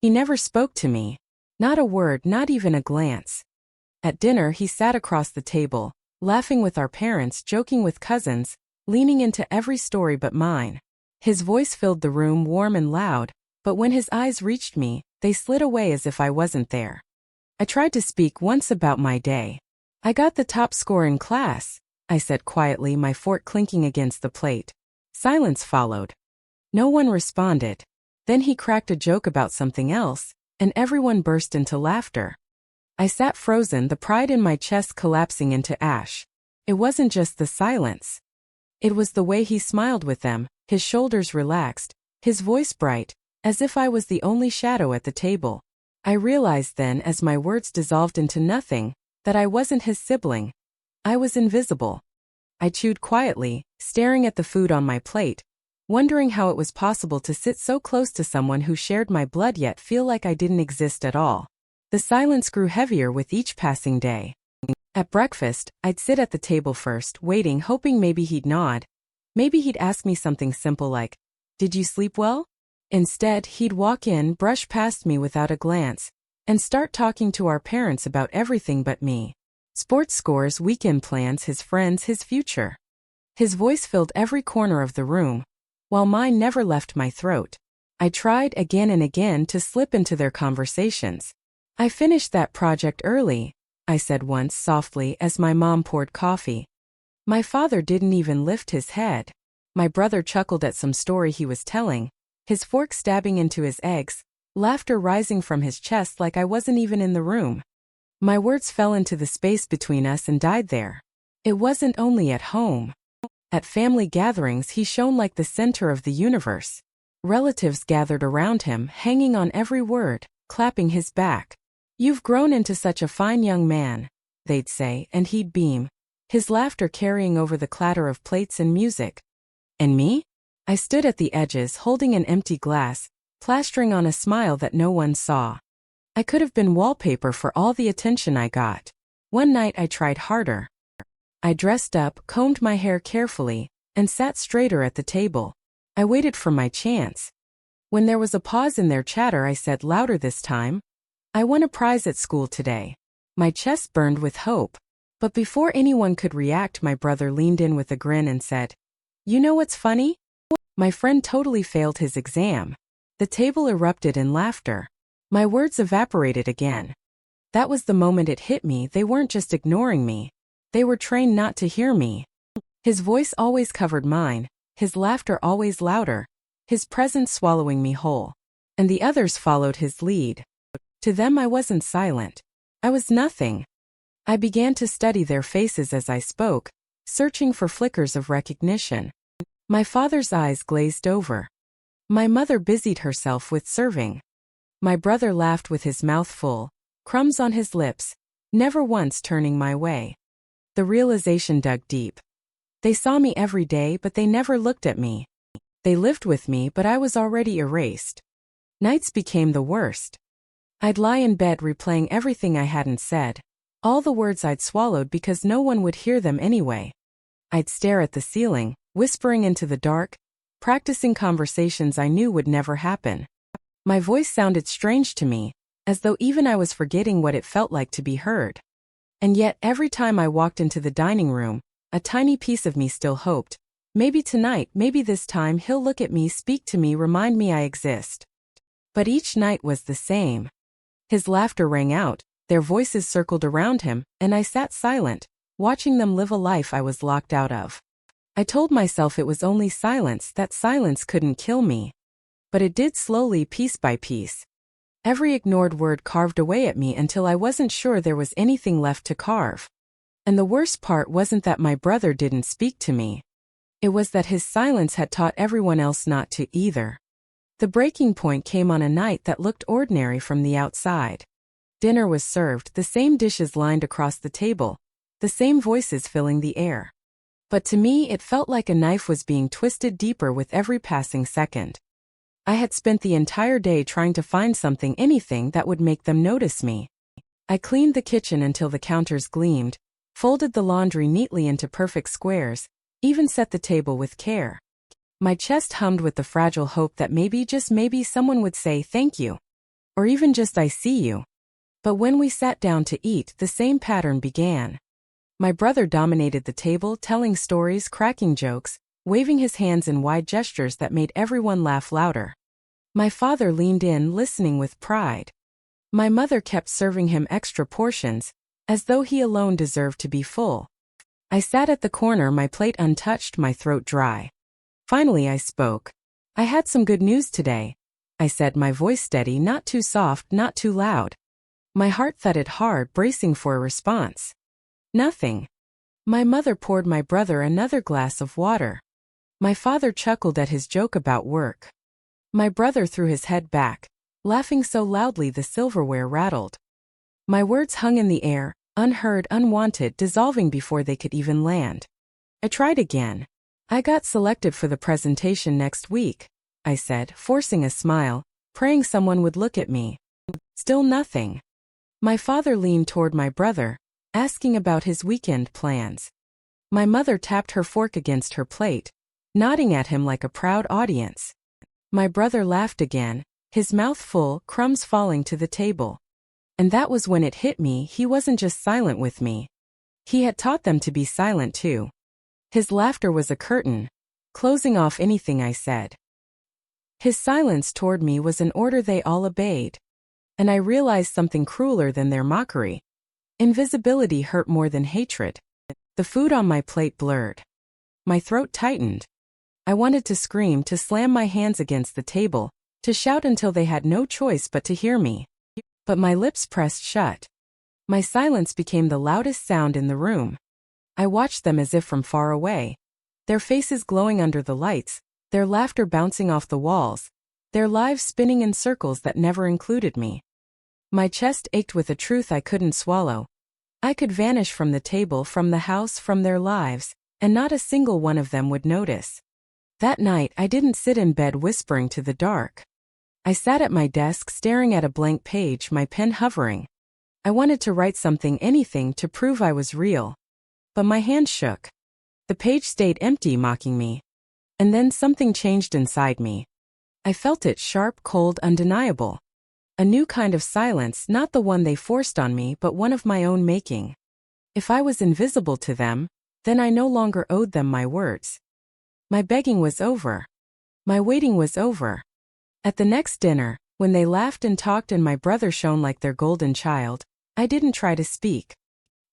He never spoke to me. Not a word, not even a glance. At dinner he sat across the table, laughing with our parents, joking with cousins, leaning into every story but mine. His voice filled the room warm and loud, but when his eyes reached me, they slid away as if I wasn't there. I tried to speak once about my day. I got the top score in class, I said quietly, my fork clinking against the plate. Silence followed. No one responded. Then he cracked a joke about something else, and everyone burst into laughter. I sat frozen, the pride in my chest collapsing into ash. It wasn't just the silence. It was the way he smiled with them, his shoulders relaxed, his voice bright, as if I was the only shadow at the table. I realized then, as my words dissolved into nothing, that I wasn't his sibling. I was invisible. I chewed quietly, staring at the food on my plate, wondering how it was possible to sit so close to someone who shared my blood yet feel like I didn't exist at all. The silence grew heavier with each passing day. At breakfast, I'd sit at the table first, waiting, hoping maybe he'd nod. Maybe he'd ask me something simple like, "Did you sleep well?" Instead, he'd walk in, brush past me without a glance, and start talking to our parents about everything but me. Sports scores, weekend plans, his friends, his future. His voice filled every corner of the room, while mine never left my throat. I tried again and again to slip into their conversations. "I finished that project early," I said once softly as my mom poured coffee. My father didn't even lift his head. My brother chuckled at some story he was telling, his fork stabbing into his eggs, laughter rising from his chest like I wasn't even in the room. My words fell into the space between us and died there. It wasn't only at home. At family gatherings he shone like the center of the universe. Relatives gathered around him, hanging on every word, clapping his back. "You've grown into such a fine young man," they'd say, and he'd beam, his laughter carrying over the clatter of plates and music. And me? I stood at the edges, holding an empty glass, plastering on a smile that no one saw. I could have been wallpaper for all the attention I got. One night I tried harder. I dressed up, combed my hair carefully, and sat straighter at the table. I waited for my chance. When there was a pause in their chatter, I said louder this time, "I won a prize at school today." My chest burned with hope. But before anyone could react, my brother leaned in with a grin and said, "You know what's funny? My friend totally failed his exam." The table erupted in laughter. My words evaporated again. That was the moment it hit me. They weren't just ignoring me. They were trained not to hear me. His voice always covered mine, his laughter always louder, his presence swallowing me whole. And the others followed his lead. To them I wasn't silent. I was nothing. I began to study their faces as I spoke, searching for flickers of recognition. My father's eyes glazed over. My mother busied herself with serving. My brother laughed with his mouth full, crumbs on his lips, never once turning my way. The realization dug deep. They saw me every day, but they never looked at me. They lived with me, but I was already erased. Nights became the worst. I'd lie in bed replaying everything I hadn't said, all the words I'd swallowed because no one would hear them anyway. I'd stare at the ceiling, whispering into the dark, practicing conversations I knew would never happen. My voice sounded strange to me, as though even I was forgetting what it felt like to be heard. And yet every time I walked into the dining room, a tiny piece of me still hoped, maybe tonight, maybe this time he'll look at me, speak to me, remind me I exist. But each night was the same. His laughter rang out, their voices circled around him, and I sat silent, watching them live a life I was locked out of. I told myself it was only silence, that silence couldn't kill me. But it did, slowly, piece by piece. Every ignored word carved away at me until I wasn't sure there was anything left to carve. And the worst part wasn't that my brother didn't speak to me. It was that his silence had taught everyone else not to either. The breaking point came on a night that looked ordinary from the outside. Dinner was served, the same dishes lined across the table, the same voices filling the air. But to me it felt like a knife was being twisted deeper with every passing second. I had spent the entire day trying to find something, anything that would make them notice me. I cleaned the kitchen until the counters gleamed, folded the laundry neatly into perfect squares, even set the table with care. My chest hummed with the fragile hope that maybe, just maybe, someone would say thank you. or even just I see you. But when we sat down to eat, the same pattern began. My brother dominated the table, telling stories, cracking jokes, waving his hands in wide gestures that made everyone laugh louder. My father leaned in, listening with pride. My mother kept serving him extra portions, as though he alone deserved to be full. I sat at the corner, my plate untouched, my throat dry. Finally I spoke. I had some good news today, I said, my voice steady, not too soft, not too loud. My heart thudded hard, bracing for a response. Nothing. My mother poured my brother another glass of water. My father chuckled at his joke about work. My brother threw his head back, laughing so loudly the silverware rattled. My words hung in the air, unheard, unwanted, dissolving before they could even land. I tried again. I got selected for the presentation next week, I said, forcing a smile, praying someone would look at me. Still nothing. My father leaned toward my brother, asking about his weekend plans. My mother tapped her fork against her plate, nodding at him like a proud audience. My brother laughed again, his mouth full, crumbs falling to the table. And that was when it hit me, he wasn't just silent with me. He had taught them to be silent too. His laughter was a curtain, closing off anything I said. His silence toward me was an order they all obeyed. And I realized something crueler than their mockery. Invisibility hurt more than hatred. The food on my plate blurred. My throat tightened. I wanted to scream, to slam my hands against the table, to shout until they had no choice but to hear me. But my lips pressed shut. My silence became the loudest sound in the room. I watched them as if from far away. Their faces glowing under the lights, their laughter bouncing off the walls, their lives spinning in circles that never included me. My chest ached with a truth I couldn't swallow. I could vanish from the table, from the house, from their lives, and not a single one of them would notice. That night I didn't sit in bed whispering to the dark. I sat at my desk staring at a blank page, my pen hovering. I wanted to write something, anything, to prove I was real. But my hand shook. The page stayed empty, mocking me. And then something changed inside me. I felt it, sharp, cold, undeniable. A new kind of silence, not the one they forced on me, but one of my own making. If I was invisible to them, then I no longer owed them my words. My begging was over. My waiting was over. At the next dinner, when they laughed and talked and my brother shone like their golden child, I didn't try to speak.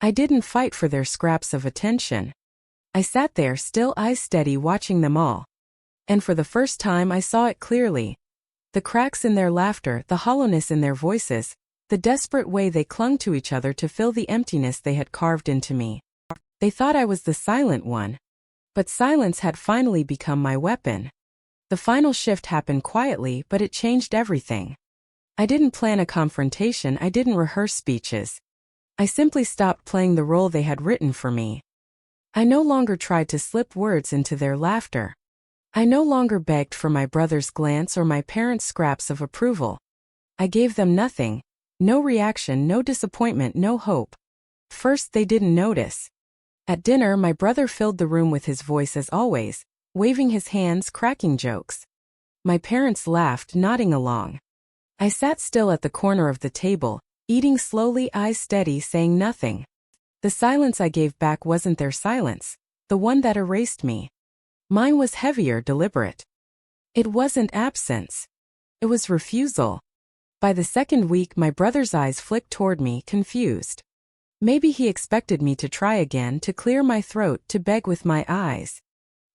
I didn't fight for their scraps of attention. I sat there, still, eyes steady, watching them all. And for the first time I saw it clearly. The cracks in their laughter, the hollowness in their voices, the desperate way they clung to each other to fill the emptiness they had carved into me. They thought I was the silent one. But silence had finally become my weapon. The final shift happened quietly, but it changed everything. I didn't plan a confrontation, I didn't rehearse speeches. I simply stopped playing the role they had written for me. I no longer tried to slip words into their laughter. I no longer begged for my brother's glance or my parents' scraps of approval. I gave them nothing. No reaction, no disappointment, no hope. First, they didn't notice. At dinner, my brother filled the room with his voice as always, waving his hands, cracking jokes. My parents laughed, nodding along. I sat still at the corner of the table, eating slowly, eyes steady, saying nothing. The silence I gave back wasn't their silence, the one that erased me. Mine was heavier, deliberate. It wasn't absence. It was refusal. By the second week, my brother's eyes flicked toward me, confused. Maybe he expected me to try again, to clear my throat, to beg with my eyes.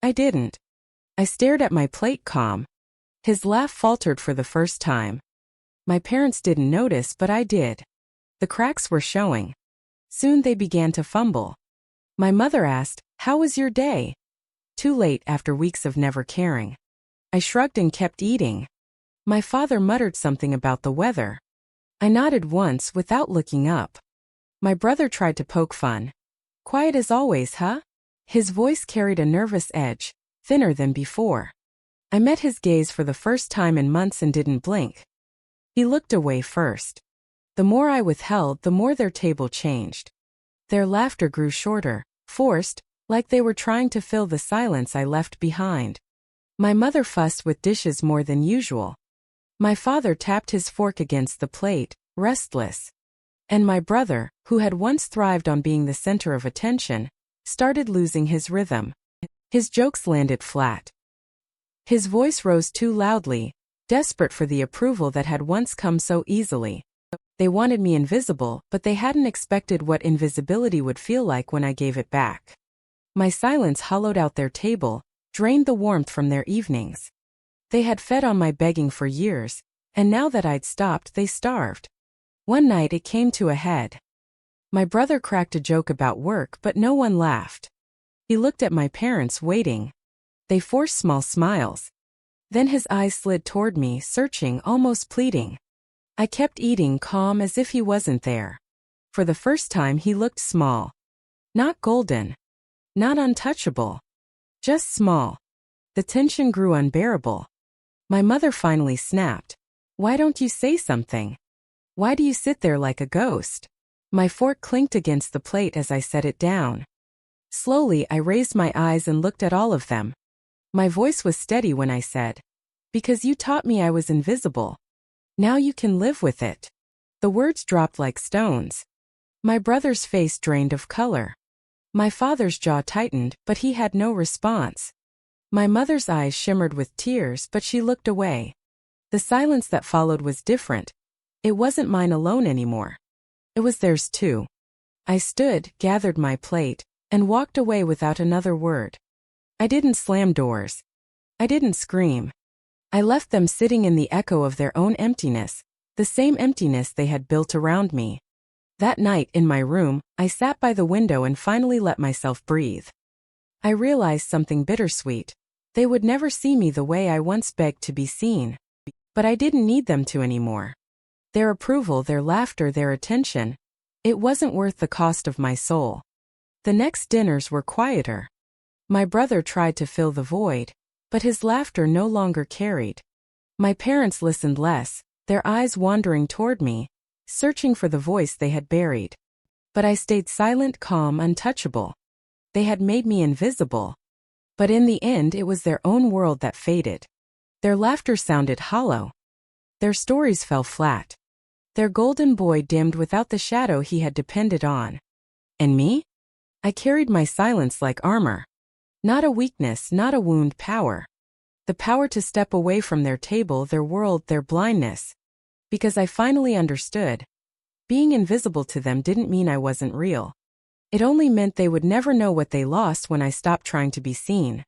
I didn't. I stared at my plate, calm. His laugh faltered for the first time. My parents didn't notice, but I did. The cracks were showing. Soon they began to fumble. My mother asked, "How was your day?" Too late, after weeks of never caring. I shrugged and kept eating. My father muttered something about the weather. I nodded once without looking up. My brother tried to poke fun. "Quiet as always, huh?" His voice carried a nervous edge, thinner than before. I met his gaze for the first time in months and didn't blink. He looked away first. The more I withheld, the more their table changed. Their laughter grew shorter, forced, like they were trying to fill the silence I left behind. My mother fussed with dishes more than usual. My father tapped his fork against the plate, restless. And my brother, who had once thrived on being the center of attention, started losing his rhythm. His jokes landed flat. His voice rose too loudly, desperate for the approval that had once come so easily. They wanted me invisible, but they hadn't expected what invisibility would feel like when I gave it back. My silence hollowed out their table, drained the warmth from their evenings. They had fed on my begging for years, and now that I'd stopped, they starved. One night it came to a head. My brother cracked a joke about work, but no one laughed. He looked at my parents, waiting. They forced small smiles. Then his eyes slid toward me, searching, almost pleading. I kept eating, calm as if he wasn't there. For the first time he looked small. Not golden. Not untouchable. Just small. The tension grew unbearable. My mother finally snapped. "Why don't you say something? Why do you sit there like a ghost?" My fork clinked against the plate as I set it down. Slowly I raised my eyes and looked at all of them. My voice was steady when I said, "Because you taught me I was invisible. Now you can live with it." The words dropped like stones. My brother's face drained of color. My father's jaw tightened, but he had no response. My mother's eyes shimmered with tears, but she looked away. The silence that followed was different. It wasn't mine alone anymore. It was theirs too. I stood, gathered my plate, and walked away without another word. I didn't slam doors. I didn't scream. I left them sitting in the echo of their own emptiness, the same emptiness they had built around me. That night, in my room, I sat by the window and finally let myself breathe. I realized something bittersweet. They would never see me the way I once begged to be seen. But I didn't need them to anymore. Their approval, their laughter, their attention, it wasn't worth the cost of my soul. The next dinners were quieter. My brother tried to fill the void, but his laughter no longer carried. My parents listened less, their eyes wandering toward me, searching for the voice they had buried. But I stayed silent, calm, untouchable. They had made me invisible. But in the end, it was their own world that faded. Their laughter sounded hollow. Their stories fell flat. Their golden boy dimmed without the shadow he had depended on. And me? I carried my silence like armor. Not a weakness, not a wound, power. The power to step away from their table, their world, their blindness. Because I finally understood. Being invisible to them didn't mean I wasn't real. It only meant they would never know what they lost when I stopped trying to be seen.